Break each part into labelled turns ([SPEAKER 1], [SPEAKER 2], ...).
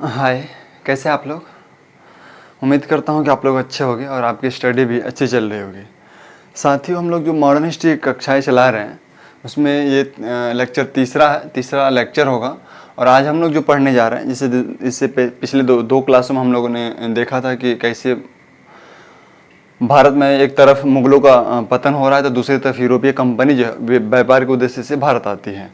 [SPEAKER 1] हाय, कैसे आप लोग। उम्मीद करता हूँ कि आप लोग अच्छे होंगे और आपकी स्टडी भी अच्छी चल रही होगी। साथियों, हम लोग जो मॉडर्न हिस्ट्री कक्षाएं चला रहे हैं उसमें ये लेक्चर तीसरा लेक्चर होगा। और आज हम लोग जो पढ़ने जा रहे हैं, इससे पिछले दो क्लासों में हम लोगों ने देखा था कि कैसे भारत में एक तरफ मुगलों का पतन हो रहा है तो दूसरी तरफ यूरोपीय कंपनी जो है व्यापार के उद्देश्य से भारत आती है।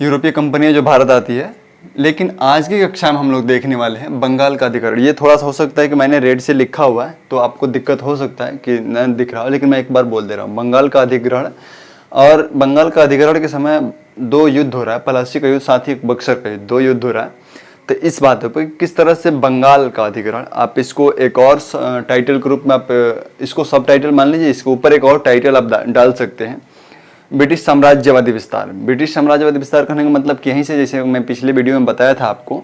[SPEAKER 1] यूरोपीय कंपनियां जो भारत आती है। लेकिन आज की कक्षा में हम लोग देखने वाले हैं बंगाल का अधिकरण। ये थोड़ा सा हो सकता है कि मैंने रेड से लिखा हुआ है तो आपको दिक्कत हो सकता है कि न दिख रहा हो, लेकिन मैं एक बार बोल दे रहा हूँ बंगाल का अधिग्रहण। और बंगाल का अधिग्रहण के समय दो युद्ध हो रहा है, पलासी का युद्ध साथ ही बक्सर का युद्ध, दो युद्ध हो रहा है। तो इस बात पर किस तरह से बंगाल का अधिग्रहण, आप इसको एक और टाइटल के रूप में आप इसको सब टाइटल मान लीजिए, इसके ऊपर एक और टाइटल आप डाल सकते हैं, ब्रिटिश साम्राज्यवादी विस्तार। ब्रिटिश साम्राज्यवादी विस्तार करने का मतलब कि यहीं से, जैसे मैं पिछले वीडियो में बताया था आपको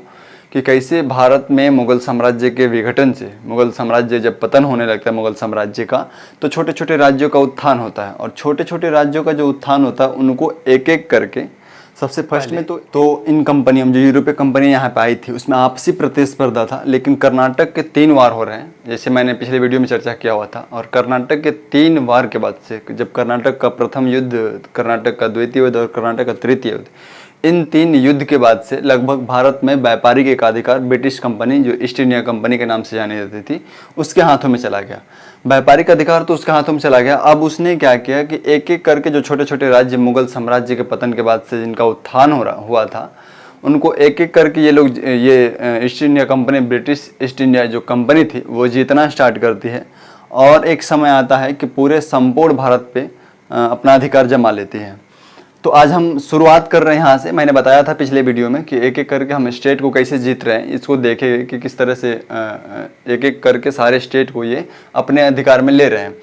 [SPEAKER 1] कि कैसे भारत में मुगल साम्राज्य के विघटन से, मुगल साम्राज्य जब पतन होने लगता है मुगल साम्राज्य का, तो छोटे छोटे राज्यों का उत्थान होता है। और छोटे छोटे राज्यों का जो उत्थान होता है उनको एक एक करके सबसे फर्स्ट में तो इन कंपनियों, जो यूरोपीय कंपनियां यहाँ पे आई थी, उसमें आपसी प्रतिस्पर्धा था। लेकिन कर्नाटक के 3 वार हो रहे हैं, जैसे मैंने पिछले वीडियो में चर्चा किया हुआ था। और कर्नाटक के 3 वार के बाद से, जब कर्नाटक का प्रथम युद्ध, कर्नाटक का द्वितीय युद्ध और कर्नाटक का तृतीय युद्ध, इन 3 युद्ध के बाद से लगभग भारत में व्यापारिक एकाधिकार ब्रिटिश कंपनी, जो ईस्ट इंडिया कंपनी के नाम से जानी जाती थी, उसके हाथों में चला गया। व्यापारिक अधिकार तो उसके हाथों में चला गया। अब उसने क्या किया कि एक एक करके जो छोटे छोटे राज्य मुगल साम्राज्य के पतन के बाद से जिनका उत्थान हुआ था, उनको एक एक करके ये लोग, ये east India company, British east India जो कंपनी थी, वो जीतना स्टार्ट करती है। और एक समय आता है कि पूरे संपूर्ण भारत पे अपना अधिकार जमा लेती है। तो आज हम शुरुआत कर रहे हैं यहाँ से। मैंने बताया था पिछले वीडियो में कि एक एक करके हम स्टेट को कैसे जीत रहे हैं, इसको देखें कि किस तरह से एक एक करके सारे स्टेट को ये अपने अधिकार में ले रहे हैं।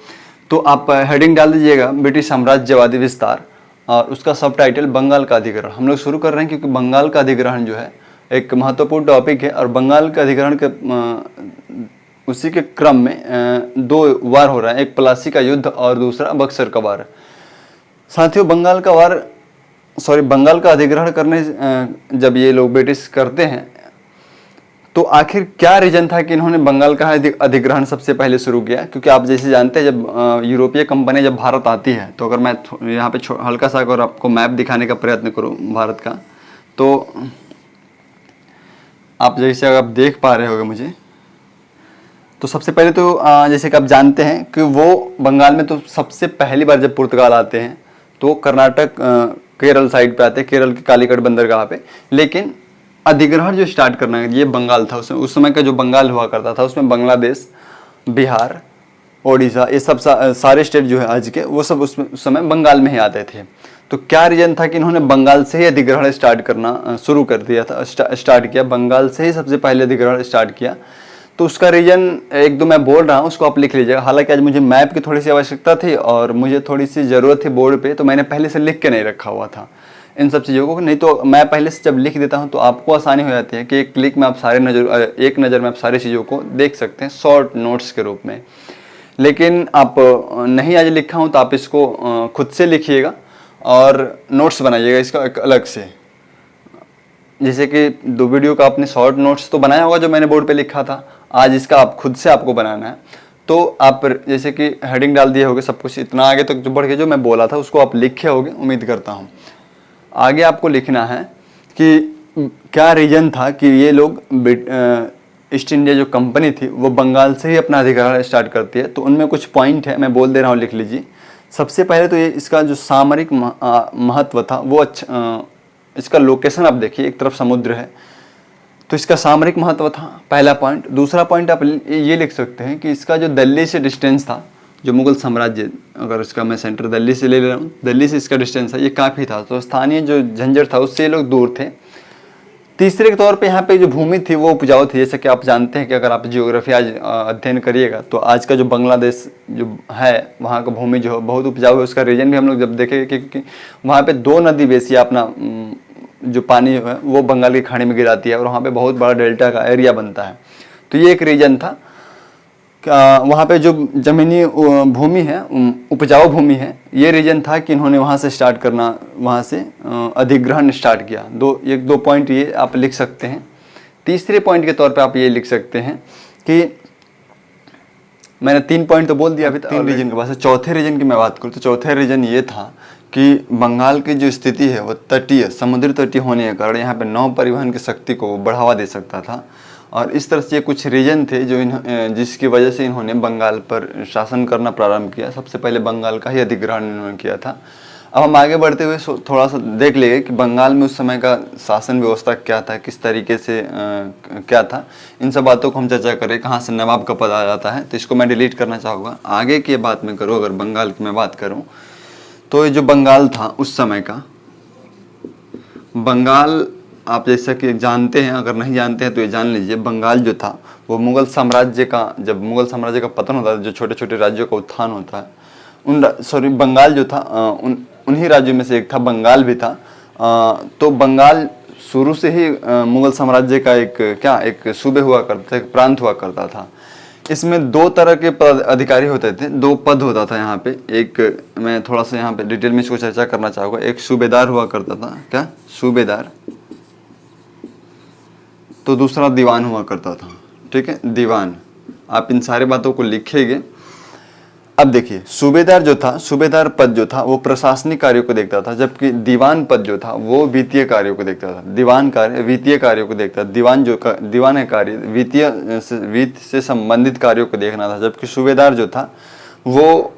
[SPEAKER 1] तो आप हेडिंग डाल दीजिएगा ब्रिटिश साम्राज्यवादी विस्तार और उसका सब टाइटल बंगाल का अधिग्रहण। हम लोग शुरू कर रहे हैं क्योंकि बंगाल का अधिग्रहण जो है एक महत्वपूर्ण टॉपिक है। और बंगाल का अधिग्रहण के उसी के क्रम में 2 वार हो रहा है, एक प्लासी का युद्ध और दूसरा बक्सर का वार। साथियों, बंगाल का अधिग्रहण करने जब ये लोग ब्रिटिश करते हैं तो आखिर क्या रीजन था कि इन्होंने बंगाल का अधिग्रहण सबसे पहले शुरू किया। क्योंकि आप जैसे जानते हैं, जब यूरोपीय कंपनी जब भारत आती है, तो अगर मैं यहाँ पे हल्का सा अगर आपको मैप दिखाने का प्रयत्न करूँ भारत का, तो आप जैसे अगर आप देख पा रहे होंगे मुझे, तो सबसे पहले तो जैसे कि आप जानते हैं कि वो बंगाल में तो सबसे पहली बार जब पुर्तगाल आते हैं तो कर्नाटक केरल साइड पे आते हैं, केरल के कालीकट बंदरगाह पे। लेकिन अधिग्रहण जो स्टार्ट करना है ये बंगाल था। उस समय का जो बंगाल हुआ करता था उसमें बांग्लादेश, बिहार, ओडिशा, ये सब सारे स्टेट जो है आज के, वो सब उस समय बंगाल में ही आते थे। तो क्या रीजन था कि इन्होंने बंगाल से ही अधिग्रहण स्टार्ट करना शुरू कर दिया था, स्टार्ट किया, बंगाल से ही सबसे पहले अधिग्रहण स्टार्ट किया। तो उसका रीजन एक दो मैं बोल रहा हूँ, उसको आप लिख लीजिएगा। हालांकि आज मुझे मैप की थोड़ी सी आवश्यकता थी और मुझे थोड़ी सी ज़रूरत थी बोर्ड पे, तो मैंने पहले से लिख के नहीं रखा हुआ था इन सब चीज़ों को। नहीं तो मैं पहले से जब लिख देता हूँ तो आपको आसानी हो जाती है कि एक क्लिक में आप एक नज़र में आप सारी चीज़ों को देख सकते हैं शॉर्ट नोट्स के रूप में। लेकिन आप नहीं आज लिखा हूँ तो आप इसको खुद से लिखिएगा और नोट्स बनाइएगा इसका एक अलग से। जैसे कि 2 वीडियो का आपने शॉर्ट नोट्स तो बनाया होगा जो मैंने बोर्ड पे लिखा था, आज इसका आप खुद से आपको बनाना है। तो आप जैसे कि हेडिंग डाल दिए होगे, सब कुछ इतना आगे तक जो बढ़ के जो मैं बोला था उसको आप लिखे होगे, उम्मीद करता हूँ। आगे आपको लिखना है कि क्या रीजन था कि ये लोग ईस्ट इंडिया जो कंपनी थी वो बंगाल से ही अपना अधिग्रहण स्टार्ट करती है। तो उनमें कुछ पॉइंट है, मैं बोल दे रहा हूँ, लिख लीजिए। सबसे पहले तो ये इसका जो सामरिक महत्व था वो अच्छा, इसका लोकेशन आप देखिए, एक तरफ समुद्र है तो इसका सामरिक महत्व था, पहला पॉइंट। दूसरा पॉइंट आप ये लिख सकते हैं कि इसका जो दिल्ली से डिस्टेंस था, जो मुगल साम्राज्य, अगर इसका मैं सेंटर दिल्ली से ले रहा हूँ, दिल्ली से इसका डिस्टेंस है, ये काफ़ी था। तो स्थानीय जो झंझट था उससे ये लोग दूर थे। तीसरे के तौर पे यहाँ पे जो भूमि थी वो उपजाऊ थी। जैसे कि आप जानते हैं कि अगर आप जियोग्राफी आज अध्ययन करिएगा तो आज का जो बांग्लादेश जो है वहाँ का भूमि जो है बहुत उपजाऊ है। उसका रीजन भी हम लोग जब देखेंगे क्योंकि वहाँ पे 2 नदी बेसिया अपना जो पानी है वो बंगाल की खाड़ी में गिराती है और वहाँ पे बहुत बड़ा डेल्टा का एरिया बनता है। तो ये एक रीजन था। वहाँ पे जो जमीनी भूमि है, उपजाऊ भूमि है, ये रीजन था कि इन्होंने वहाँ से स्टार्ट करना, वहाँ से अधिग्रहण स्टार्ट किया। 1-2 पॉइंट ये आप लिख सकते हैं तीसरे पॉइंट के तौर पे आप ये लिख सकते हैं कि मैंने 3 पॉइंट तो बोल दिया अभी, 3 रीजन के पास है। चौथे रीजन की मैं बात करूँ तो चौथे रीजन ये था कि बंगाल की जो स्थिति है वो तटीय, समुद्र तटीय होने के कारण यहाँ पे नौ परिवहन की शक्ति को बढ़ावा दे सकता था। और इस तरह से कुछ रीजन थे जो जिसकी वजह से इन्होंने बंगाल पर शासन करना प्रारंभ किया। सबसे पहले बंगाल का ही अधिग्रहण इन्होंने किया था। अब हम आगे बढ़ते हुए थोड़ा सा देख लेंगे कि बंगाल में उस समय का शासन व्यवस्था क्या था, किस तरीके से क्या था। इन सब बातों को हम चर्चा करें, कहाँ से नवाब का पद आ जाता है। तो इसको मैं डिलीट करना चाहूँगा। आगे की बात मैं करूँ, अगर बंगाल की मैं बात करूँ तो ये जो बंगाल था उस समय का बंगाल, आप जैसा कि जानते हैं, अगर नहीं जानते हैं तो ये जान लीजिए, बंगाल जो था वो मुगल साम्राज्य का, जब मुगल साम्राज्य का पतन होता है, जो छोटे छोटे राज्यों का उत्थान होता है, बंगाल जो था उन्हीं राज्यों में से एक था, बंगाल भी था। तो बंगाल शुरू से ही मुगल साम्राज्य का एक सूबे हुआ करता था, एक प्रांत हुआ करता था। इसमें 2 तरह के पद अधिकारी होते थे, 2 पद होता था यहाँ पे। एक मैं थोड़ा सा यहाँ पे डिटेल में इसको चर्चा करना चाहूँगा। एक सूबेदार हुआ करता था, क्या सूबेदार, तो दूसरा दीवान हुआ करता था। ठीक है, दीवान। आप इन सारे बातों को लिखेंगे। अब देखिए, सूबेदार जो था, सूबेदार पद जो था वो प्रशासनिक कार्यों को देखता था, जबकि दीवान पद जो था वो वित्तीय कार्यों को देखता था। दीवान कार्य वित्तीय कार्यों को देखता था, दीवान है कार्य वित्त से संबंधित कार्यों को देखना था, जबकि सूबेदार जो था वो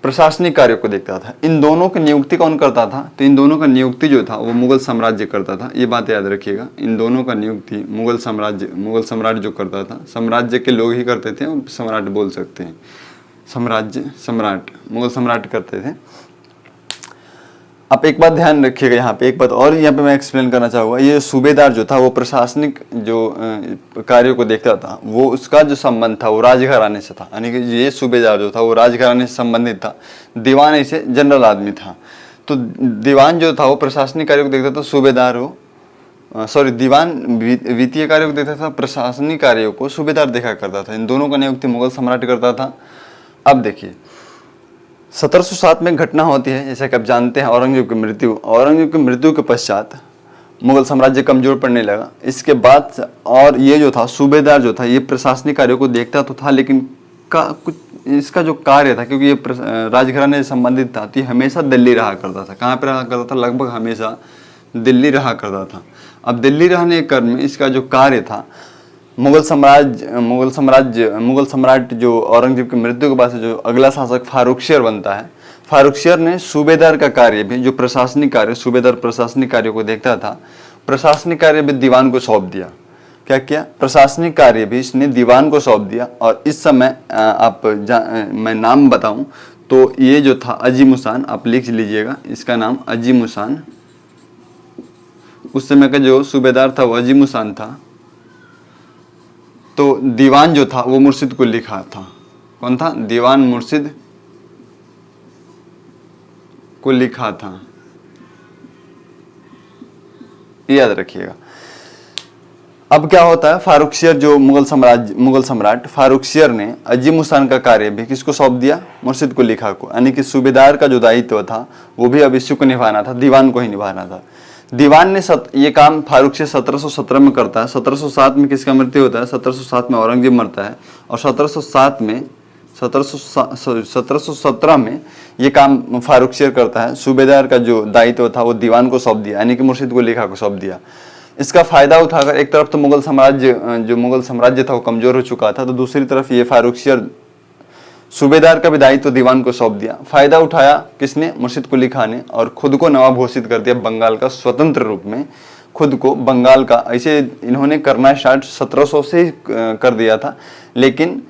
[SPEAKER 1] प्रशासनिक कार्यों को देखता था। इन दोनों की नियुक्ति कौन करता था? तो इन दोनों का नियुक्ति जो था वो मुगल साम्राज्य करता था। ये बात याद रखिएगा, इन दोनों का नियुक्ति मुगल सम्राट जो करता था। साम्राज्य के लोग ही करते थे, सम्राट बोल सकते हैं, सम्राट, मुगल सम्राट करते थे। आप एक बात ध्यान रखिएगा, यहाँ पे एक बात और यहाँ पे मैं एक्सप्लेन करना चाहूँगा। ये सूबेदार जो था वो प्रशासनिक जो कार्यों को देखता था, वो उसका जो संबंध था वो राजघराने से था, यानी कि ये सूबेदार जो था वो राजघराने से संबंधित था। दीवान ऐसे जनरल आदमी था। तो दीवान जो था वो प्रशासनिक कार्यों को देखता था, सूबेदार दीवान वित्तीय कार्यों को देखता था, प्रशासनिक कार्यों को सूबेदार देखा करता था। इन दोनों का नियुक्ति मुगल सम्राट करता था। अब देखिए, 1707 में घटना होती है, जैसे कि आप जानते हैं, औरंगजेब की मृत्यु। औरंगजेब की मृत्यु के पश्चात मुगल साम्राज्य कमजोर पड़ने लगा। इसके बाद और ये जो था सूबेदार जो था ये प्रशासनिक कार्यों को देखता तो था, लेकिन कुछ इसका जो कार्य था, क्योंकि ये राजघराने से संबंधित था, तो ये हमेशा दिल्ली रहा करता था। कहाँ पे रहा करता था? लगभग हमेशा दिल्ली रहा करता था। अब दिल्ली रहने के क्रम में इसका जो कार्य था, मुगल सम्राट जो औरंगजेब की मृत्यु के बाद से जो अगला शासक फारुखशियर बनता है, फारुखशियर ने सूबेदार का कार्य भी, जो प्रशासनिक कार्य, सूबेदार प्रशासनिक कार्यों को देखता था, प्रशासनिक कार्य भी दीवान को सौंप दिया। क्या किया? प्रशासनिक कार्य भी इसने दीवान को सौंप दिया। और इस समय मैं नाम बताऊं तो ये जो था अजीमुशान, आप लिख लीजिएगा इसका नाम, अजीमुशान। उस समय का जो सूबेदार था वो अजीमुशान था। तो दीवान जो था वो मुर्शिद को लिखा था। कौन था? दीवान मुर्शिद को लिखा था, याद रखिएगा। अब क्या होता है, फारुखशियर जो मुगल सम्राट फारुखशियर ने अजीमुशान का कार्य भी किसको सौंप दिया? मुर्शिद को लिखा को। यानी कि सूबेदार का जो दायित्व था वो भी अब इसी को निभाना था, दीवान को ही निभाना था। दीवान ने ये काम फारुखशियर 1717 में करता है। 1707 में किसका मृत्यु होता है? 1707 में औरंगजेब मरता है। और 1717 में ये काम फारुखशियर करता है। सूबेदार का जो दायित्व था वो दीवान को सौंप दिया, यानी कि मुर्शिद को लिखा को सौंप दिया। इसका फायदा उठाकर एक तरफ तो मुगल साम्राज्य था वो कमजोर हो चुका था, तो दूसरी तरफ ये फारुखशियर सूबेदार का भी दायित्व दीवान को सौंप दिया। फायदा उठाया किसने? मुर्शिद कुली खान ने, और खुद को नवाब घोषित कर दिया बंगाल का, स्वतंत्र रूप में खुद को बंगाल का। ऐसे इन्होंने करना स्टार्ट 1700 से ही कर दिया था, लेकिन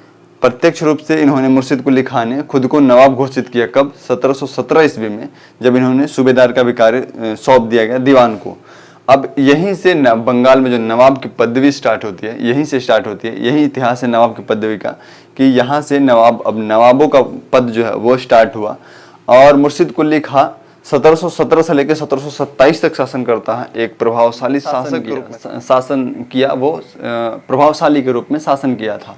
[SPEAKER 1] प्रत्यक्ष रूप से इन्होंने मुर्शिद कुली खान ने खुद को नवाब घोषित किया। कब? 1717 ईस्वी में, जब इन्होंने सूबेदार का भी कार्य सौंप दिया गया दीवान को। अब यहीं से बंगाल में जो नवाब की पदवी स्टार्ट होती है, यहीं से स्टार्ट होती है। यही इतिहास है नवाब की पदवी का, कि यहाँ से नवाबों का पद जो है वो स्टार्ट हुआ। और मुर्शिद कुली खां 1717 से लेकर 1727 तक शासन करता है। एक प्रभावशाली शासन किया, वो प्रभावशाली के रूप में शासन किया था।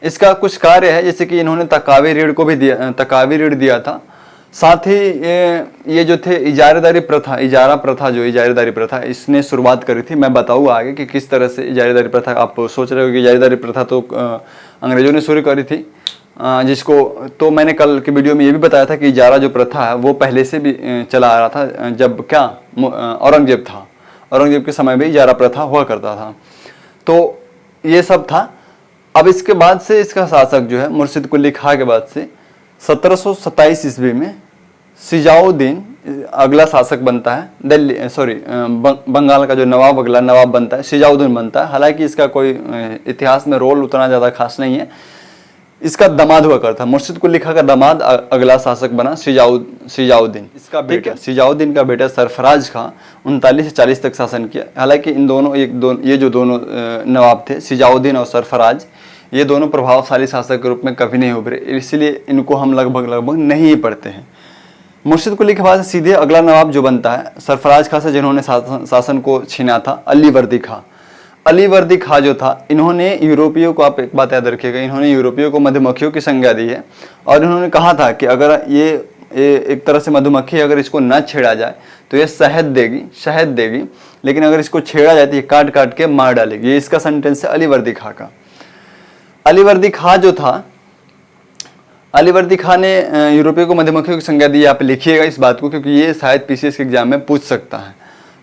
[SPEAKER 1] इसका कुछ कार्य है, जैसे कि इन्होंने तकावी ऋण दिया था साथ ही ये जो थे इजारेदारी प्रथा, इजारेदारी प्रथा इसने शुरुआत करी थी। मैं बताऊँगा आगे कि किस तरह से इजारेदारी प्रथा, आप सोच रहे हो कि इजारेदारी प्रथा तो अंग्रेजों ने शुरू करी थी, जिसको तो मैंने कल की वीडियो में ये भी बताया था कि इजारा जो प्रथा है वो पहले से भी चला आ रहा था। जब क्या औरंगजेब था, औरंगजेब के समय में इजारा प्रथा हुआ करता था। तो ये सब था। अब इसके बाद से इसका शासक जो है मुर्शिद कुली खां के बाद से 1727 ईस्वी में सिजाउद्दीन अगला शासक बनता है। बंगाल का जो नवाब, अगला नवाब बनता है सिजाउद्दीन बनता है। हालांकि इसका कोई इतिहास में रोल उतना ज़्यादा खास नहीं है। इसका दामाद हुआ करता, मुर्शिद कुली खां का दामाद अगला शासक बना सिजाउद्दीन। इसका बेटा सिजाउद्दीन का बेटा सरफराज खां 39 से 40 तक शासन किया। हालांकि इन दोनों ये जो दोनों नवाब थे सिजाउद्दीन और सरफराज, ये दोनों प्रभावशाली शासक के रूप में कभी नहीं उभरे, इसलिए इनको हम लगभग नहीं ही पढ़ते हैं। मुर्शिद कुली के बाद सीधे अगला नवाब जो बनता है सरफराज खां से, जिन्होंने शासन को छीना था, अलीवर्दी खां। अलीवर्दी खां जो था, इन्होंने यूरोपियों को, आप एक बात याद रखिएगा, इन्होंने यूरोपियों को मधुमक्खियों की संज्ञा दी है। और इन्होंने कहा था कि अगर ये एक तरह से मधुमक्खी, अगर इसको न छेड़ा जाए तो ये शहद देगी, लेकिन अगर इसको छेड़ा जाए तो ये काट काट के मार डालेगी। ये इसका सेंटेंस है अलीवर्दी खां का। अलीवर्दी खां जो था, अलीवर्दी खां ने यूरोपियों को मधुमक्खियों की संज्ञा दी। आप लिखिएगा इस बात को, क्योंकि ये शायद पीसीएस के एग्जाम में पूछ सकता है।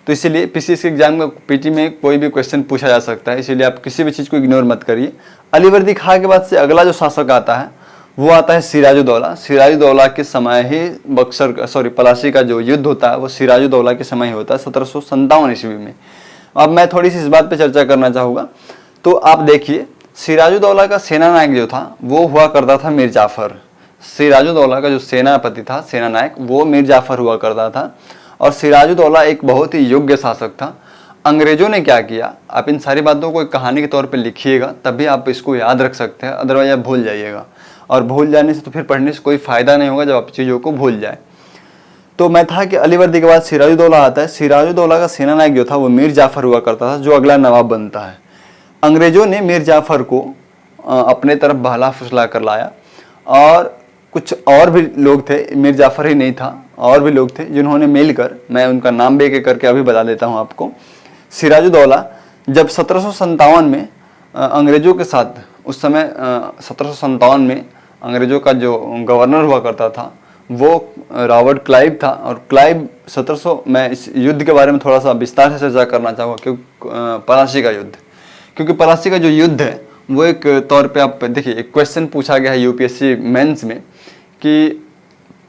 [SPEAKER 1] तो इसीलिए पीसीएस के एग्जाम में, पीटी में कोई भी क्वेश्चन पूछा जा सकता है, इसीलिए आप किसी भी चीज़ को इग्नोर मत करिए। अलीवर्दी खां के बाद से अगला जो शासक आता है वो आता है सिराजुद्दौला। सिराजुद्दौला के समय ही पलासी का जो युद्ध होता है वो सिराजुद्दौला के समय ही होता है, 1757 ईस्वी में। अब मैं थोड़ी सी इस बात पर चर्चा करना चाहूँगा। तो आप देखिए, सिराजुद्दौला का सेना नायक जो था वो हुआ करता था मीर जाफर। सिराजुद्दौला का जो सेनापति था, सेना नायक, वो मीर जाफर हुआ करता था। और सिराजुद्दौला एक बहुत ही योग्य शासक था। अंग्रेजों ने क्या किया, आप इन सारी बातों को एक कहानी के तौर पे लिखिएगा, तभी आप इसको याद रख सकते हैं, अदरवाइज आप भूल जाइएगा। और भूल जाने से तो फिर पढ़ने से कोई फायदा नहीं होगा जब आप चीज़ों को भूल जाए। तो मैं था कि अलीवर्दी के बाद सिराजुद्दौला आता है। सिराजुद्दौला का सेना नायक जो था वो मीर जाफर हुआ करता था, जो अगला नवाब बनता है। अंग्रेजों ने मीर जाफर को अपने तरफ बहला फुसला कर लाया, और कुछ और भी लोग थे, मीर जाफर ही नहीं था, और भी लोग थे जिन्होंने मिलकर, मैं उनका नाम भी एक करके अभी बता देता हूँ आपको। सिराजुद्दौला जब 1757 में अंग्रेजों के साथ, उस समय 1757 में अंग्रेजों का जो गवर्नर हुआ करता था वो रॉबर्ट क्लाइव था। और क्लाइव 1700, मैं इस युद्ध के बारे में थोड़ा सा विस्तार से चर्चा करना चाहूँगा, क्योंकि पलासी का युद्ध, क्योंकि पलासी का जो युद्ध है वो एक तौर पे, आप देखिए एक क्वेश्चन पूछा गया है यूपीएससी मेंस में कि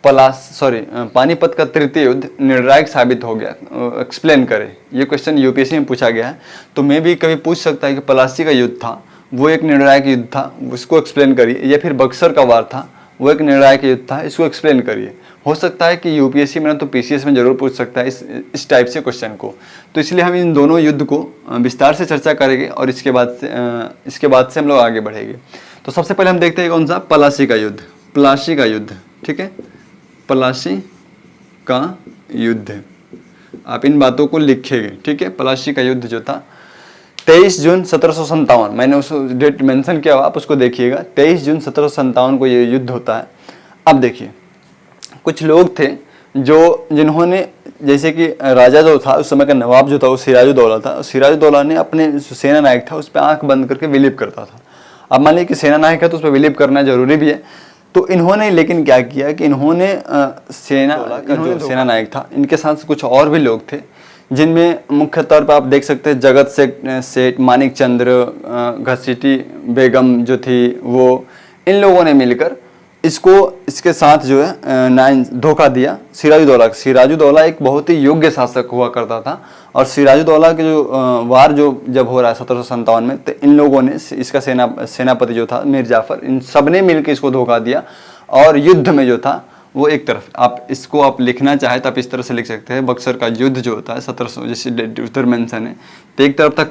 [SPEAKER 1] पानीपत का तृतीय युद्ध निर्णायक साबित हो गया, एक्सप्लेन करें। ये क्वेश्चन यूपीएससी में पूछा गया है। तो मैं भी कभी पूछ सकता है कि पलासी का युद्ध था वो एक निर्णायक युद्ध था, उसको एक्सप्लेन करिए, या फिर बक्सर का वार था वो एक निर्णायक युद्ध था, इसको एक्सप्लेन करिए। हो सकता है कि यूपीएससी में ना तो पीसीएस में जरूर पूछ सकता है इस टाइप से क्वेश्चन को। तो इसलिए हम इन दोनों युद्ध को विस्तार से चर्चा करेंगे, और इसके बाद से हम लोग आगे बढ़ेंगे। तो सबसे पहले हम देखते हैं कौन सा, पलासी का युद्ध। ठीक है, पलासी का युद्ध, आप इन बातों को लिखेंगे। ठीक है, पलासी का युद्ध जो था 23 जून 1757, मैंने उस डेट मेंशन किया, आप उसको देखिएगा। 23 जून 1757 को ये युद्ध होता है। अब देखिए, कुछ लोग थे जिन्होंने, जैसे कि राजा जो था उस समय का नवाब जो था वो सिराजुद्दौला था। सिराजुद्दौला ने अपने जो सेना नायक था उस पर आंख बंद करके बिलीव करता था। अब मान लीजिए कि सेना नायक है तो उस पर बिलीव करना जरूरी भी है। तो इन्होंने लेकिन क्या किया कि इन्होंने सेना नायक था, इनके साथ कुछ और भी लोग थे, जिनमें मुख्य तौर पर आप देख सकते हैं जगत सेठ, मानिक चंद्र, घसीटी बेगम जो थी वो, इन लोगों ने मिलकर इसके साथ जो है धोखा दिया सिराजुद्दौला। सिराजुद्दौला एक बहुत ही योग्य शासक हुआ करता था। और सिराजुद्दौला के जो वार जो जब हो रहा है 1757 में, तो इन लोगों ने, इसका सेनापति जो था मीर जाफर, इन सब ने मिलकर इसको धोखा दिया। और युद्ध में जो था वो एक तरफ, आप इसको आप लिखना चाहे तो आप इस तरह से लिख सकते हैं, बक्सर का युद्ध जो होता है 1700, जैसे उधर मेंशन है, तो एक तरफ था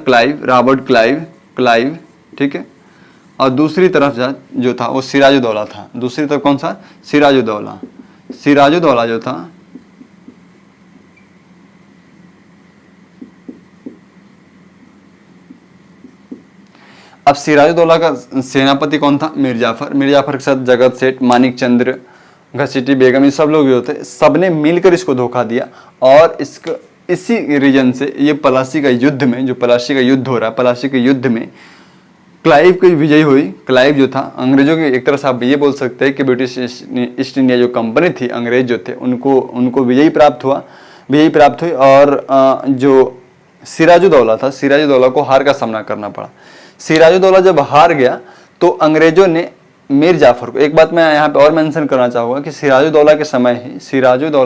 [SPEAKER 1] रॉबर्ट क्लाइव, ठीक है, और दूसरी तरफ जो था वो सिराजुद्दौला था। दूसरी तरफ कौन सा, सिराजुद्दौला जो था अब सिराजुद्दौला का सेनापति कौन था, मीर जाफर के साथ जगत सेठ, मानिक चंद्र, घसीटी बेगम, ये सब लोग जो थे, सबने मिलकर इसको धोखा दिया। और इसका इसी रीजन से ये प्लासी का युद्ध में, जो प्लासी का युद्ध हो रहा है, प्लासी के युद्ध में क्लाइव की विजय हुई। क्लाइव जो था अंग्रेजों की, एक तरह से आप ये बोल सकते हैं कि ब्रिटिश ईस्ट इंडिया जो कंपनी थी, अंग्रेज जो थे, उनको विजय प्राप्त हुई। और जो सिराजुद्दौला था, सिराजुद्दौला को हार का सामना करना पड़ा। सिराजुद्दौला जब हार गया तो अंग्रेजों ने मीर जाफर को, एक बात मैं यहाँ पे और मेंशन करना चाहूँगा कि सिराजुद्दौला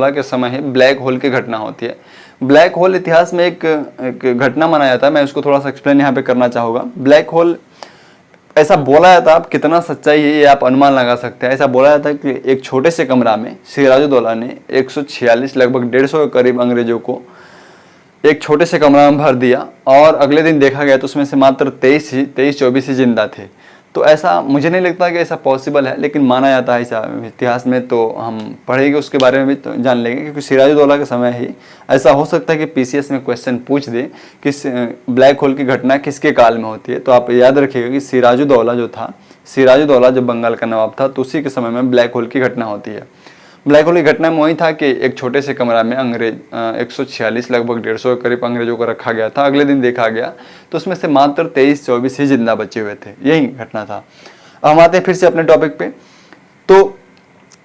[SPEAKER 1] के समय ही ब्लैक होल की घटना होती है। ब्लैक होल इतिहास में एक घटना माना जाता है, मैं उसको थोड़ा सा एक्सप्लेन यहाँ पे करना चाहूँगा। ब्लैक होल ऐसा बोला जाता है, आप कितना सच्चाई है ये आप अनुमान लगा सकते हैं। ऐसा बोला जाता है कि एक छोटे से कमरा में सिराजुद्दौला ने 146 लगभग 150 के करीब अंग्रेजों को एक छोटे से कमरा में भर दिया, और अगले दिन देखा गया तो उसमें से मात्र 23-24 ही जिंदा थे। तो ऐसा मुझे नहीं लगता कि ऐसा पॉसिबल है, लेकिन माना जाता है ऐसा इतिहास में। तो हम पढ़ेंगे उसके बारे में भी तो जान लेंगे, क्योंकि सिराजुद्दौला के समय ही ऐसा हो सकता है कि पीसीएस में क्वेश्चन पूछ दे कि ब्लैक होल की घटना किसके काल में होती है। तो आप याद रखिएगा कि सिराजुद्दौला जब बंगाल का नवाब था तो उसी के समय में ब्लैक होल की घटना होती है। ब्लैक होल की घटना में वही था कि एक छोटे से कमरा में अंग्रेज 146 लगभग 150 के करीब अंग्रेजों को रखा गया था। अगले दिन देखा गया तो उसमें से मात्र 23-24 ही जिंदा बचे हुए थे। यही घटना था। अब हम आते हैं फिर से अपने टॉपिक पे। तो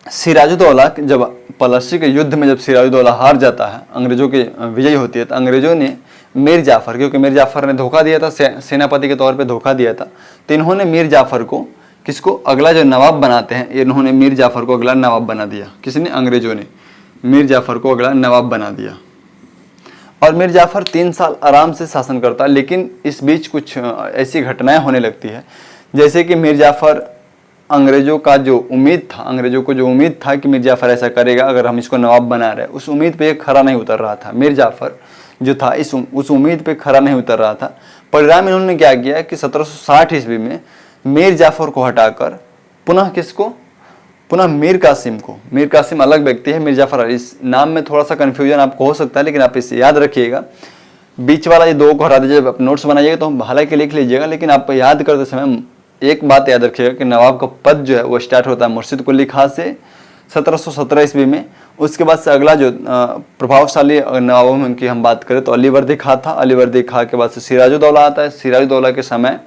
[SPEAKER 1] सिराजुद्दौला जब प्लासी के युद्ध में जब सिराजुद्दौला हार जाता है, अंग्रेजों की विजय होती है, तो अंग्रेजों ने मीर जाफर, क्योंकि मीर जाफर ने धोखा दिया था, सेनापति के तौर पर धोखा दिया था, तो इन्होंने मीर जाफर को, किसको, अगला जो नवाब बनाते हैं, इन्होंने मीर जाफर को अगला नवाब बना दिया। किसने? अंग्रेजों ने मीर जाफर को अगला नवाब बना दिया। और मीर जाफर 3 साल आराम से शासन करता, लेकिन इस बीच कुछ ऐसी घटनाएं होने लगती है, जैसे कि मीर जाफर, अंग्रेजों का जो उम्मीद था, अंग्रेजों को जो उम्मीद था कि मीर जाफर ऐसा करेगा अगर हम इसको नवाब बना रहे, उस उम्मीद पे खरा नहीं उतर रहा था। मीर जाफर जो था उस उम्मीद पे खरा नहीं उतर रहा था। परिणाम इन्होंने क्या किया कि 1760 ईस्वी में मीर जाफर को हटाकर पुनः किसको, पुनः मीर कासिम को, मीर कासिम अलग व्यक्ति है, मीर जाफर, इस नाम में थोड़ा सा कंफ्यूजन आपको हो सकता है, लेकिन आप इसे याद रखिएगा। बीच वाला ये 2 को हटा दीजिए। जब आप नोट्स बनाइएगा तो हालांकि लिख लीजिएगा, लेकिन आप याद करते समय एक बात याद रखिएगा कि नवाब का पद जो है वो स्टार्ट होता है मुर्शिद कुली खां से 1717 ईस्वी में। उसके बाद से अगला जो प्रभावशाली नवाबों में उनकी हम बात करें तो अलीवर्दी खां था। अलीवर्दी खां के बाद से सिराजुद्दौला आता है। सिराजुद्दौला के समय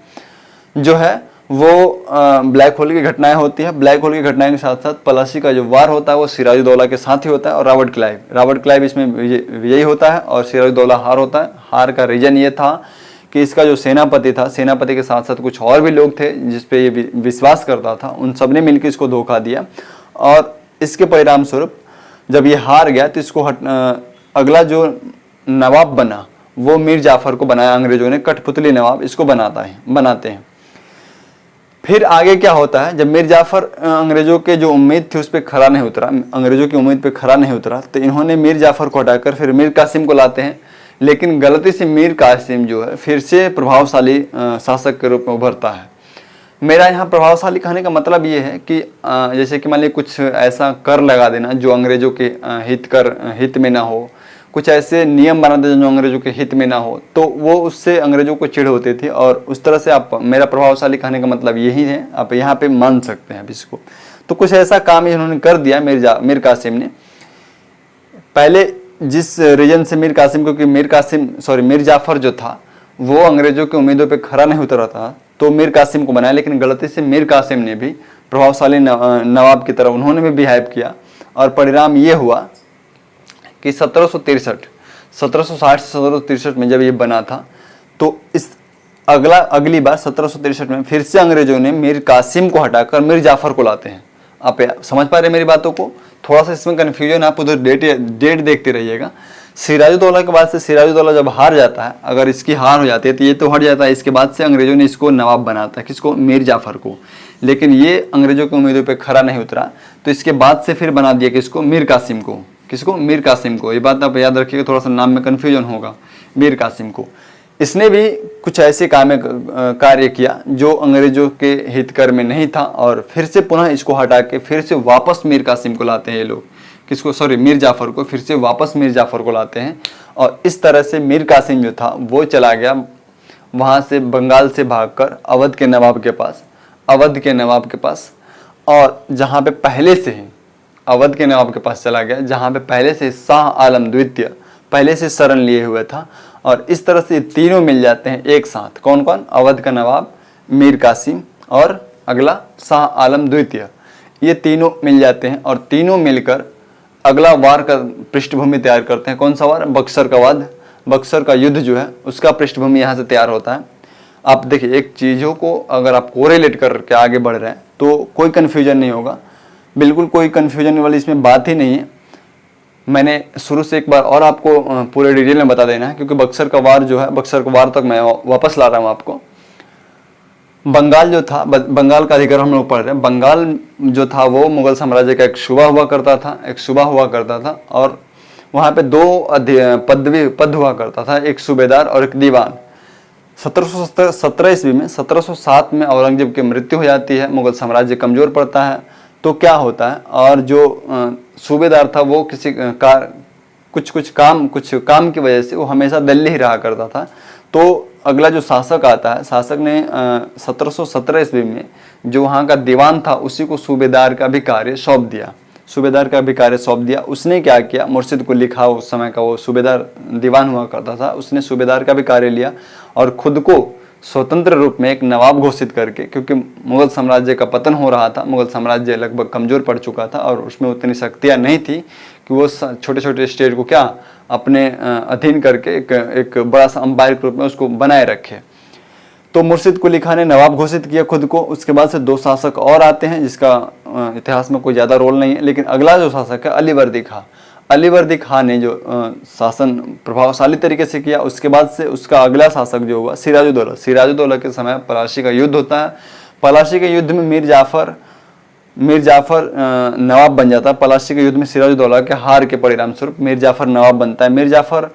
[SPEAKER 1] जो है वो ब्लैक होल की घटनाएं होती है। ब्लैक होल की घटनाएं के साथ साथ प्लासी का जो वार होता है वो सिराजुद्दौला के साथ ही होता है। और रॉबर्ट क्लाइव इसमें विजयी होता है और सिराजुद्दौला हार होता है। हार का रीजन ये था कि इसका जो सेनापति था, सेनापति के साथ साथ कुछ और भी लोग थे जिसपे ये विश्वास करता था, उन सब ने मिलकर इसको धोखा दिया। और इसके परिणाम स्वरूप जब ये हार गया तो इसको अगला जो नवाब बना वो मीर जाफर को बनाया अंग्रेजों ने, कठपुतली नवाब इसको बनाते हैं। फिर आगे क्या होता है, जब मीर जाफर अंग्रेजों के जो उम्मीद थी उस पर खरा नहीं उतरा, अंग्रेजों की उम्मीद पे खरा नहीं उतरा, तो इन्होंने मीर जाफर को हटाकर फिर मीर कासिम को लाते हैं। लेकिन गलती से मीर कासिम जो है फिर से प्रभावशाली शासक के रूप में उभरता है। मेरा यहाँ प्रभावशाली कहने का मतलब ये है कि जैसे कि मान लीजिए कुछ ऐसा कर लगा देना जो अंग्रेजों के हित में ना हो, कुछ ऐसे नियम बना देना जो अंग्रेजों के हित में ना हो, तो वो उससे अंग्रेजों को चिढ़ होती थी। और उस तरह से आप, मेरा प्रभावशाली कहने का मतलब यही है, आप यहाँ पे मान सकते हैं इसको। तो कुछ ऐसा काम इन्होंने कर दिया मीर कासिम ने। पहले जिस रीजन से मीर जाफर जो था वो अंग्रेजों की उम्मीदों पे खरा नहीं उतरा था, तो मीर कासिम को बनाया। लेकिन गलती से मीर कासिम ने भी प्रभावशाली नवाब की तरह उन्होंने भी बिहेव किया। और परिणाम ये हुआ कि 1760 से 1763 में जब ये बना था, तो इस अगली बार 1763 में फिर से अंग्रेजों ने मीर कासिम को हटाकर मीर जाफर को लाते हैं। आप समझ पा रहे हैं मेरी बातों को? थोड़ा सा इसमें कन्फ्यूजन, आप उधर डेट देखते रहिएगा। सिराजुद्दौला के बाद से सिराजुद्दौला जब हार जाता है, अगर इसकी हार हो जाती है तो ये तो हट जाता है। इसके बाद से अंग्रेजों ने इसको नवाब बनाता है, किसको? मीर जाफर को। लेकिन ये अंग्रेजों की उम्मीदों पे खरा नहीं उतरा, तो इसके बाद से फिर बना दिया किसको? मीर कासिम को। किसको? मीर कासिम को। ये बात आप याद रखिएगा, थोड़ा सा नाम में कन्फ्यूजन होगा। मीर कासिम को इसने भी कुछ ऐसे कार्य किया जो अंग्रेजों के हितकर में नहीं था, और फिर से पुनः इसको हटा के फिर से वापस मीर कासिम को लाते हैं ये लोग। किसको? सॉरी, मीर जाफर को फिर से वापस मीर जाफर को लाते हैं। और इस तरह से मीर कासिम जो था वो चला गया वहाँ से, बंगाल से भागकर अवध के नवाब के पास, और जहाँ पे पहले से ही अवध के नवाब के पास चला गया, जहाँ पे पहले से शाह आलम द्वितीय पहले से शरण लिए हुए था। और इस तरह से तीनों मिल जाते हैं एक साथ। कौन कौन? अवध का नवाब, मीर कासिम और अगला शाह आलम द्वितीय। ये तीनों मिल जाते हैं और तीनों मिलकर अगला वार का पृष्ठभूमि तैयार करते हैं। कौन सा वार? बक्सर का वाद, बक्सर का युद्ध जो है उसका पृष्ठभूमि यहाँ से तैयार होता है। आप देखिए, एक चीज़ों को अगर आप कोरिलेट करके आगे बढ़ रहे हैं तो कोई कन्फ्यूजन नहीं होगा, बिल्कुल कोई कन्फ्यूजन वाली इसमें बात ही नहीं है। मैंने शुरू से एक बार और आपको पूरे डिटेल में बता देना है, क्योंकि बक्सर का वार जो है, बक्सर का वार तक मैं वापस ला रहा हूँ आपको। बंगाल जो था, बंगाल का अधिकार हम लोग पढ़ रहे हैं। बंगाल जो था वो मुगल साम्राज्य का एक सूबा हुआ करता था और वहाँ पे दो पद हुआ करता था, एक सूबेदार और एक दीवान। 1717 ईस्वी में 1707 में औरंगजेब की मृत्यु हो जाती है, मुगल साम्राज्य कमजोर पड़ता है। तो क्या होता है, और जो सूबेदार था वो कुछ काम की वजह से वो हमेशा दिल्ली ही रहा करता था। तो अगला जो शासक आता है, शासक ने 1717 ईस्वी में जो वहाँ का दीवान था उसी को सूबेदार का भी कार्य सौंप दिया। उसने क्या किया, मुर्शिद को लिखा, उस समय का वो सूबेदार दीवान हुआ करता था, उसने सूबेदार का भी कार्य लिया और खुद को स्वतंत्र रूप में एक नवाब घोषित करके, क्योंकि मुगल साम्राज्य का पतन हो रहा था, मुगल साम्राज्य लगभग कमजोर पड़ चुका था और उसमें उतनी शक्तियाँ नहीं थी कि वो छोटे छोटे स्टेट को क्या अपने अधीन करके एक बड़ा सा अंपायर के रूप में उसको बनाए रखे। तो मुर्शिद कुली खान ने नवाब घोषित किया खुद को। उसके बाद से दो शासक और आते हैं जिसका इतिहास में कोई ज़्यादा रोल नहीं है, लेकिन अगला जो शासक है अलीवर्दी खान ने जो शासन प्रभावशाली तरीके से किया। उसके बाद से उसका अगला शासक जो हुआ सिराजुद्दौला के समय पलाशी का युद्ध होता है। पलाशी के युद्ध में मीर जाफर नवाब बन जाता है। पलाशी के युद्ध में सिराजुद्दौला के हार के परिणाम स्वरूप मीर जाफर नवाब बनता है। मीर जाफर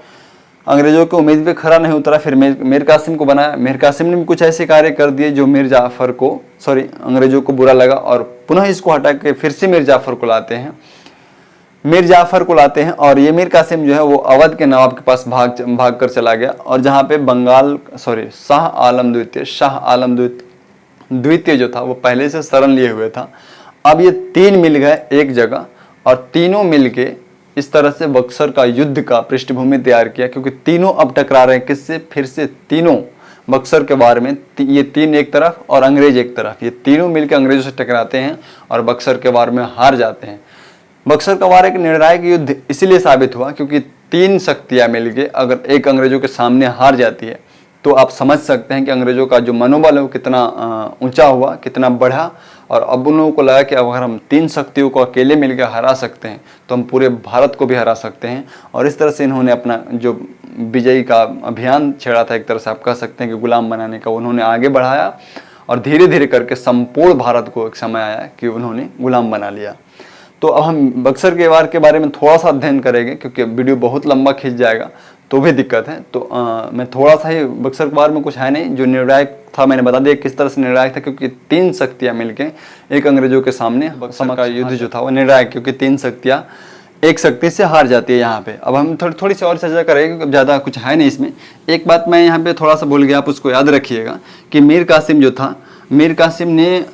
[SPEAKER 1] अंग्रेजों की उम्मीद पे खरा नहीं उतरा, फिर मीर कासिम को बनाया। मीर कासिम ने भी कुछ ऐसे कार्य कर दिए जो अंग्रेजों को बुरा लगा और पुनः इसको हटा के फिर से मीर जाफर को लाते हैं और ये मीर कासिम जो है वो अवध के नवाब के पास भाग कर चला गया। और जहाँ पे शाह आलम द्वितीय जो था वो पहले से शरण लिए हुए था। अब ये तीन मिल गए एक जगह और तीनों मिलके इस तरह से बक्सर का युद्ध का पृष्ठभूमि तैयार किया, क्योंकि तीनों अब टकरा रहे हैं किससे? फिर से तीनों बक्सर के वार में ये तीन एक तरफ और अंग्रेज एक तरफ, ये तीनों मिलकर अंग्रेजों से टकराते हैं और बक्सर के वार में हार जाते हैं। बक्सर का वार एक निर्णायक युद्ध इसलिए साबित हुआ क्योंकि तीन शक्तियां मिलके अगर एक अंग्रेजों के सामने हार जाती है तो आप समझ सकते हैं कि अंग्रेजों का जो मनोबल है वो कितना ऊंचा हुआ, कितना बढ़ा। और अब उन लोगों को लगा कि अगर हम तीन शक्तियों को अकेले मिलकर हरा सकते हैं तो हम पूरे भारत को भी हरा सकते हैं। और इस तरह से इन्होंने अपना जो विजयी का अभियान छेड़ा था, एक तरह से आप कह सकते हैं कि गुलाम बनाने का, उन्होंने आगे बढ़ाया और धीरे धीरे करके संपूर्ण भारत को एक समय आया कि उन्होंने गुलाम बना लिया। तो अब हम बक्सर के वार के बारे में थोड़ा सा अध्ययन करेंगे, क्योंकि वीडियो बहुत लंबा खींच जाएगा तो भी दिक्कत है। तो मैं थोड़ा सा ही, बक्सर के वार में कुछ है नहीं, जो निर्णायक था मैंने बता दिया किस तरह से निर्णायक था, क्योंकि तीन शक्तियां मिलके एक अंग्रेजों के सामने बक्सर का युद्ध जो था वो निर्णायक, क्योंकि तीन शक्तियां एक शक्ति से हार जाती है यहाँ पे। अब हम थोड़ी सी और चर्चा करेंगे क्योंकि ज़्यादा कुछ है नहीं इसमें। एक बात मैं यहाँ पे थोड़ा सा भूल गया, आप उसको याद रखिएगा कि मीर कासिम जो था, मीर कासिम ने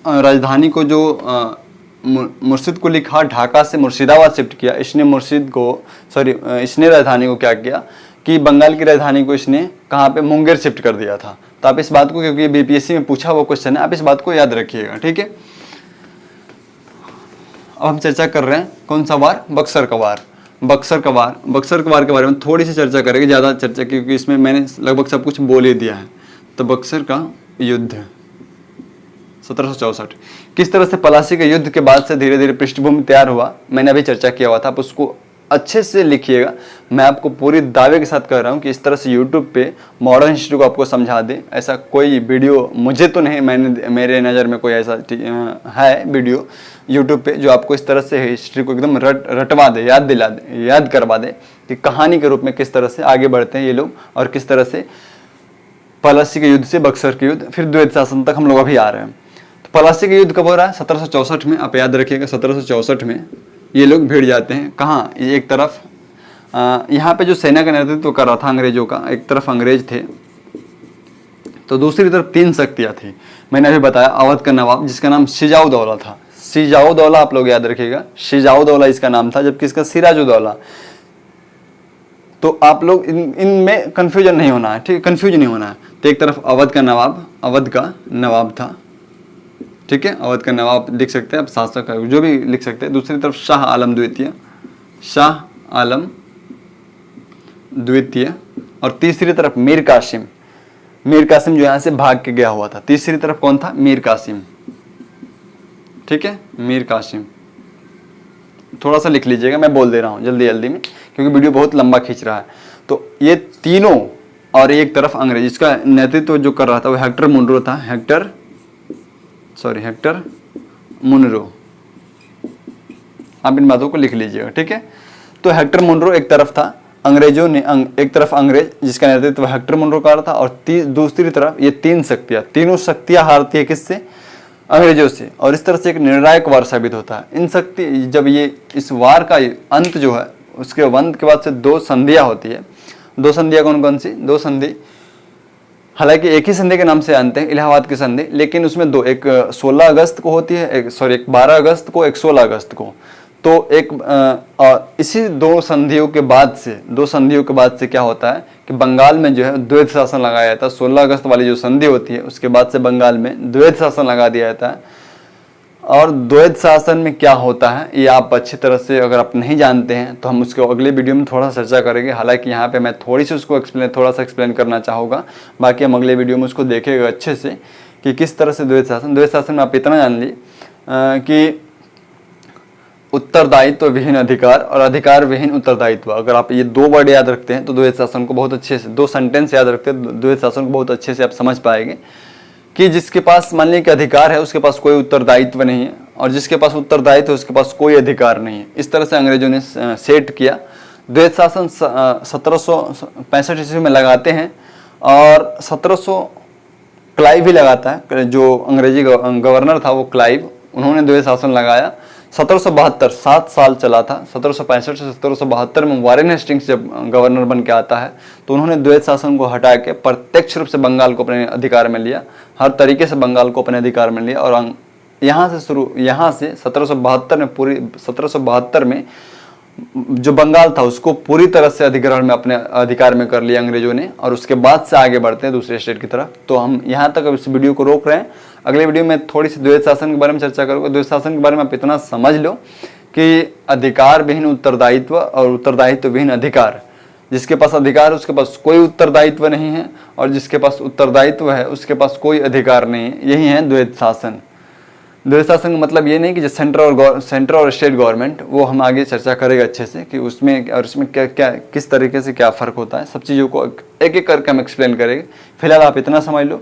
[SPEAKER 1] राजधानी को जो मुर्शिद कुली खान ढाका से मुर्शिदाबाद शिफ्ट किया, इसने राजधानी को क्या किया कि बंगाल की राजधानी को इसने कहाँ पे मुंगेर शिफ्ट कर दिया था। तो आप इस बात को, क्योंकि बीपीएससी में पूछा हुआ क्वेश्चन है, आप इस बात को याद रखिएगा, ठीक है। अब हम चर्चा कर रहे हैं कौन सा वार? बक्सर का वार के बारे में थोड़ी सी चर्चा करेंगे, ज़्यादा चर्चा, क्योंकि इसमें मैंने लगभग सब कुछ बोल ही दिया है। तो बक्सर का युद्ध 1764 किस तरह से पलासी के युद्ध के बाद से धीरे धीरे पृष्ठभूमि तैयार हुआ, मैंने अभी चर्चा किया हुआ था, आप उसको अच्छे से लिखिएगा। मैं आपको पूरी दावे के साथ कह रहा हूँ कि इस तरह से YouTube पे मॉडर्न हिस्ट्री को आपको समझा दे, ऐसा कोई वीडियो मुझे तो नहीं, मेरे नज़र में कोई ऐसा है वीडियो YouTube पे जो आपको इस तरह से हिस्ट्री को एकदम रटवा दे, याद करवा दे कि कहानी के रूप में किस तरह से आगे बढ़ते हैं ये लोग और किस तरह से पलासी के युद्ध से बक्सर के युद्ध, फिर द्वैत शासन तक हम लोग अभी आ रहे हैं। पलासी का युद्ध कब हो रहा है? 1764 में। आप याद रखिएगा 1764 में ये लोग भिड़ जाते हैं। कहाँ? एक तरफ यहाँ पे जो सेना का नेतृत्व कर रहा था अंग्रेजों का, एक तरफ अंग्रेज थे तो दूसरी तरफ तीन शक्तियाँ थी। मैंने अभी बताया अवध का नवाब जिसका नाम सिजाउद्दौला था, सिजाउद्दौला आप लोग याद रखिएगा, सिजाउद्दौला इसका नाम था, जबकि इसका सिराजुद्दौला। तो आप लोग इनमें कंफ्यूजन नहीं होना है, ठीक, कंफ्यूज नहीं होना है। तो एक तरफ अवध का नवाब था, ठीक है, अवध का नवाब लिख सकते हैं आप, शासक जो भी लिख सकते हैं। दूसरी तरफ शाह आलम द्वितीय, और तीसरी तरफ मीर कासिम जो यहाँ से भाग के गया हुआ था। तीसरी तरफ कौन था? मीर कासिम, ठीक है, मीर कासिम। थोड़ा सा लिख लीजिएगा, मैं बोल दे रहा हूँ जल्दी में, क्योंकि वीडियो बहुत लंबा खींच रहा है। तो ये तीनों, और एक तरफ अंग्रेज, इसका नेतृत्व जो कर रहा था वो हेक्टर मुनरो था, हेक्टर मुनरो। आप इन बातों को लिख लीजिएगा, ठीक है। तो हेक्टर मुनरो एक तरफ था, अंग्रेजों ने एक तरफ अंग्रेज जिसका नेतृत्व हेक्टर मुनरो कर रहा था, और दूसरी तरफ ये तीनों शक्तियां हारती है किससे? अंग्रेजों से। और इस तरह से एक निर्णायक वार साबित होता है। इन शक्ति जब ये इस वार का अंत जो है, उसके अंत के बाद से 2 संधियां होती है। 2 संधियां कौन कौन सी? 2 संधि, हालांकि एक ही संधि के नाम से जानते हैं, इलाहाबाद की संधि, लेकिन उसमें 2, एक 16 अगस्त को होती है, एक 12 अगस्त को, एक 16 अगस्त को। तो इसी 2 संधियों के बाद से क्या होता है कि बंगाल में जो है द्वैत शासन लगाया जाता है। 16 अगस्त वाली जो संधि होती है उसके बाद से बंगाल में द्वैत शासन लगा दिया जाता है। और द्वैत शासन में क्या होता है ये आप अच्छी तरह से अगर आप नहीं जानते हैं तो हम उसको अगले वीडियो में थोड़ा सा चर्चा करेंगे। हालांकि यहाँ पे मैं थोड़ा सा एक्सप्लेन करना चाहूँगा, बाकी हम अगले वीडियो में उसको देखेंगे अच्छे से कि किस तरह से द्वैत शासन में आप इतना जान ली कि उत्तरदायित्व विहीन अधिकार और अधिकार विहीन उत्तरदायित्व। अगर आप ये 2 वर्ड याद रखते हैं तो द्वैत शासन को बहुत अच्छे से, 2 सेंटेंस याद रखते हैं द्वैत शासन को बहुत अच्छे से आप समझ पाएंगे कि जिसके पास मान लीजिए कि अधिकार है उसके पास कोई उत्तरदायित्व नहीं है, और जिसके पास उत्तरदायित्व है उसके पास कोई अधिकार नहीं है। इस तरह से अंग्रेजों ने सेट किया। द्वैत शासन 1765 ईस्वी में लगाते हैं, और 1700 क्लाइव ही लगाता है, जो अंग्रेजी गवर्नर था वो क्लाइव, उन्होंने द्वैत शासन लगाया। 1772 7 साल चला था। 1765 से 1772 में वारेन हेस्टिंग्स जब गवर्नर बन के आता है तो उन्होंने द्वैत शासन को हटा के प्रत्यक्ष रूप से बंगाल को अपने अधिकार में लिया, हर तरीके से बंगाल को अपने अधिकार में लिया। और यहाँ से 1772 में जो बंगाल था उसको पूरी तरह से अधिग्रहण में अपने अधिकार में कर लिया अंग्रेजों ने, और उसके बाद से आगे बढ़ते हैं दूसरे स्टेट की तरफ। तो हम यहाँ तक इस वीडियो को रोक रहे हैं। अगले वीडियो में थोड़ी सी द्वैत शासन के बारे में चर्चा करूँगा। द्वैत शासन के बारे में आप इतना समझ लो कि अधिकार विहीन उत्तरदायित्व और उत्तरदायित्व विहीन अधिकार। जिसके पास अधिकार है उसके पास कोई उत्तरदायित्व नहीं है, और जिसके पास उत्तरदायित्व है उसके पास कोई अधिकार नहीं है। यही है द्वैत शासन। द्वैत शासन का मतलब ये नहीं कि जो सेंटर और स्टेट गवर्नमेंट, वो हम आगे चर्चा करेंगे अच्छे से कि उसमें और इसमें क्या किस तरीके से क्या फ़र्क होता है। सब चीज़ों को एक एक करके हम एक्सप्लेन करेंगे। फिलहाल आप इतना समझ लो।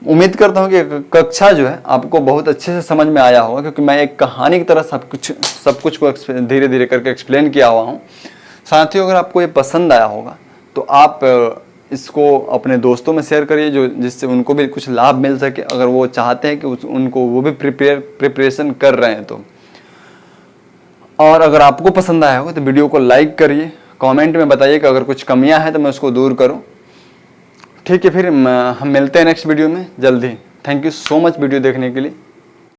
[SPEAKER 1] उम्मीद करता हूँ कि कक्षा जो है आपको बहुत अच्छे से समझ में आया होगा, क्योंकि मैं एक कहानी की तरह सब कुछ को धीरे धीरे करके एक्सप्लेन किया हुआ हूँ। साथियों, अगर आपको ये पसंद आया होगा तो आप इसको अपने दोस्तों में शेयर करिए, जो जिससे उनको भी कुछ लाभ मिल सके। अगर वो चाहते हैं कि उनको वो भी प्रिपरेशन कर रहे हैं तो। और अगर आपको पसंद आया होगा तो वीडियो को लाइक करिए, कमेंट में बताइए कि अगर कुछ कमियां हैं तो मैं उसको दूर करूं। ठीक है, फिर हम मिलते हैं नेक्स्ट वीडियो में जल्दी। Thank you so much video देखने के लिए।